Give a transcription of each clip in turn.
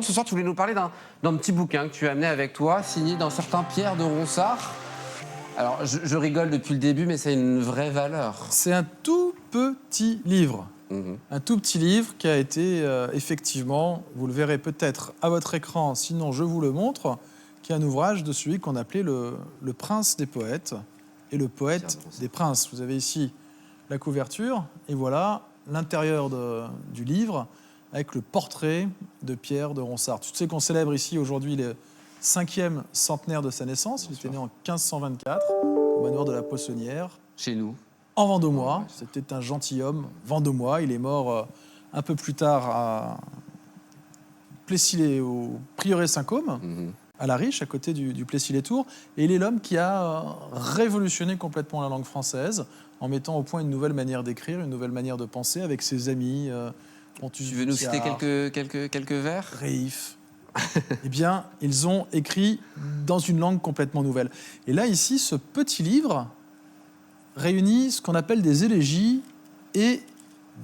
Ce soir, tu voulais nous parler d'un petit bouquin que tu as amené avec toi, signé d'un certain Pierre de Ronsard. Alors, je rigole depuis le début, mais c'est une vraie valeur. C'est un tout petit livre. Un tout petit livre qui a été effectivement, vous le verrez peut-être à votre écran, sinon je vous le montre, qui est un ouvrage de celui qu'on appelait le prince des poètes et le poète des princes. Vous avez ici la couverture et voilà l'intérieur du livre avec le portrait de Pierre de Ronsard. Tu sais qu'on célèbre ici aujourd'hui le 5e centenaire de sa naissance. Il était né en 1524 au manoir de la Poissonnière. Chez nous. En Vendômois. C'était un gentilhomme vendômois. Il est mort un peu plus tard à Plessis, au prieuré Saint-Côme, à La Riche, à côté du Plessis-les-Tours. Et il est l'homme qui a révolutionné complètement la langue française en mettant au point une nouvelle manière d'écrire, une nouvelle manière de penser avec ses amis. Tu veux nous citer quelques vers? Réif. Eh bien, ils ont écrit dans une langue complètement nouvelle. Et là, ici, ce petit livre réunit ce qu'on appelle des élégies et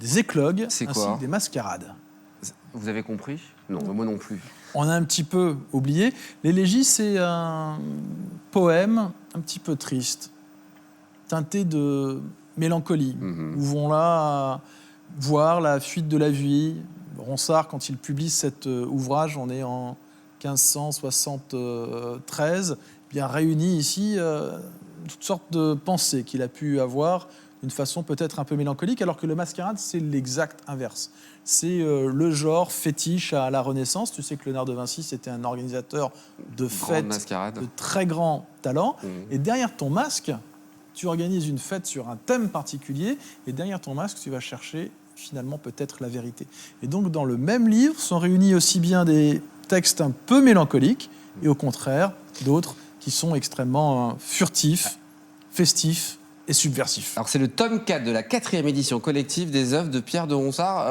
des éclogues, ainsi que des mascarades. Vous avez compris? Non, moi non plus. On a un petit peu oublié. L'élégie, c'est un poème un petit peu triste, teinté de mélancolie. Où vont là voir la fuite de la vie. Ronsard, quand il publie cet ouvrage, on est en 1573, bien réunit ici toutes sortes de pensées qu'il a pu avoir d'une façon peut-être un peu mélancolique, alors que le mascarade, c'est l'exact inverse. C'est le genre fétiche à la Renaissance. Tu sais que Léonard de Vinci, c'était un organisateur de fêtes de très grand talent. Et derrière ton masque, tu organises une fête sur un thème particulier, et derrière ton masque, tu vas chercher finalement peut-être la vérité. Et donc dans le même livre sont réunis aussi bien des textes un peu mélancoliques, et au contraire d'autres qui sont extrêmement furtifs, festifs et subversifs. Alors c'est le tome 4 de la 4e édition collective des œuvres de Pierre de Ronsard.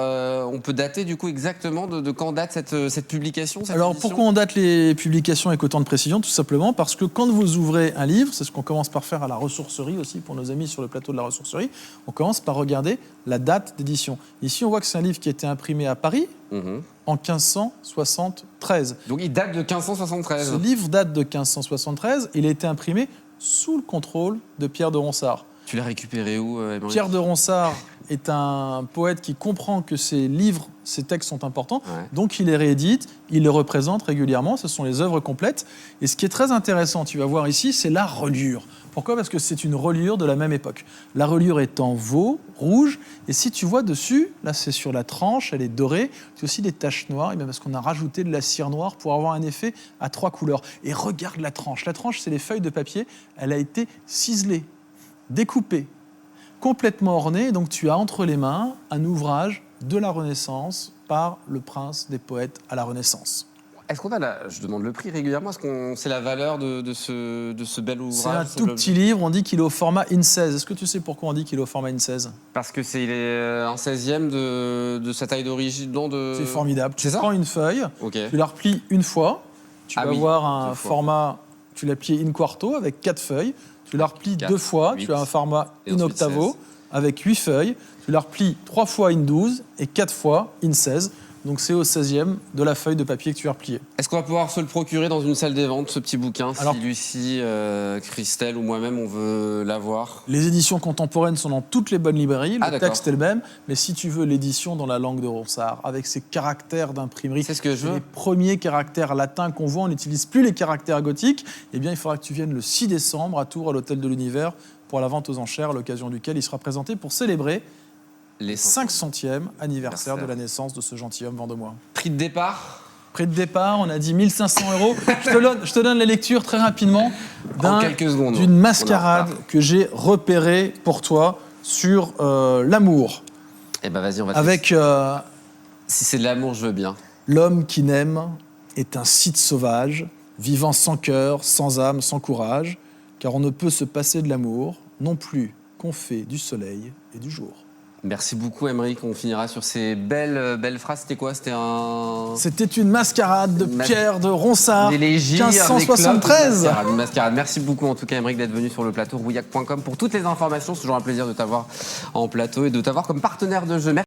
On peut dater du coup exactement de quand date cette publication, Alors édition? Pourquoi on date les publications avec autant de précision? Tout simplement parce que quand vous ouvrez un livre, c'est ce qu'on commence par faire à la ressourcerie aussi, pour nos amis sur le plateau de la ressourcerie, on commence par regarder la date d'édition. Ici on voit que c'est un livre qui a été imprimé à Paris en 1573. Donc il date de 1573. Ce livre date de 1573, il a été imprimé sous le contrôle de Pierre de Ronsard. Tu l'as récupéré où, Émeric? Pierre de Ronsard est un poète qui comprend que ses livres, ses textes sont importants, donc il les réédite, il les représente régulièrement, ce sont les œuvres complètes. Et ce qui est très intéressant, tu vas voir ici, c'est la reliure. Pourquoi? Parce que c'est une reliure de la même époque. La reliure est en veau, rouge, et si tu vois dessus, là c'est sur la tranche, elle est dorée, tu as aussi des taches noires, et bien parce qu'on a rajouté de la cire noire pour avoir un effet à 3 couleurs. Et regarde la tranche. La tranche, c'est les feuilles de papier, elle a été ciselée, découpée, complètement ornée, donc tu as entre les mains un ouvrage de la Renaissance par le prince des poètes à la Renaissance. Est-ce qu'on a je demande le prix régulièrement, est-ce qu'on sait la valeur de ce bel ouvrage? C'est un tout petit livre, on dit qu'il est au format IN16. Est-ce que tu sais pourquoi on dit qu'il est au format IN16? Parce que il est un 16e de sa taille d'origine, non de... C'est formidable. Tu prends une feuille, tu la replies une fois, tu vas avoir un format, tu l'as plié in quarto avec 4 feuilles, tu la replies 2 fois, 8, tu as un format in octavo 16. Avec 8 feuilles, tu la replies 3 fois in 12 et 4 fois in 16. Donc c'est au 16e de la feuille de papier que tu as repliée. Est-ce qu'on va pouvoir se le procurer dans une salle des ventes, ce petit bouquin? Alors, si Lucie, Christelle ou moi-même, on veut l'avoir? Les éditions contemporaines sont dans toutes les bonnes librairies. Le texte est le même. Mais si tu veux l'édition dans la langue de Ronsard, avec ses caractères d'imprimerie, c'est ce que je veux. Les premiers caractères latins qu'on voit, on n'utilise plus les caractères gothiques. Eh bien, il faudra que tu viennes le 6 décembre à Tours, à l'Hôtel de l'Univers, pour la vente aux enchères, à l'occasion duquel il sera présenté pour célébrer les 500e anniversaire de la naissance de ce gentilhomme vendômois. Prix de départ? Prix de départ, on a dit 1 500 €. Je te donne la lecture très rapidement d'une mascarade que j'ai repérée pour toi sur l'amour. Eh ben vas-y, on va avec si c'est de l'amour, je veux bien. L'homme qui n'aime est un site sauvage, vivant sans cœur, sans âme, sans courage, car on ne peut se passer de l'amour, non plus qu'on fait du soleil et du jour. Merci beaucoup, Émeric. On finira sur ces belles phrases. C'était quoi? C'était une mascarade de Pierre de Ronsard, 1573. Une mascarade. Merci beaucoup, en tout cas, Émeric, d'être venu sur le plateau rouillac.com pour toutes les informations. C'est toujours un plaisir de t'avoir en plateau et de t'avoir comme partenaire de jeu. Merci.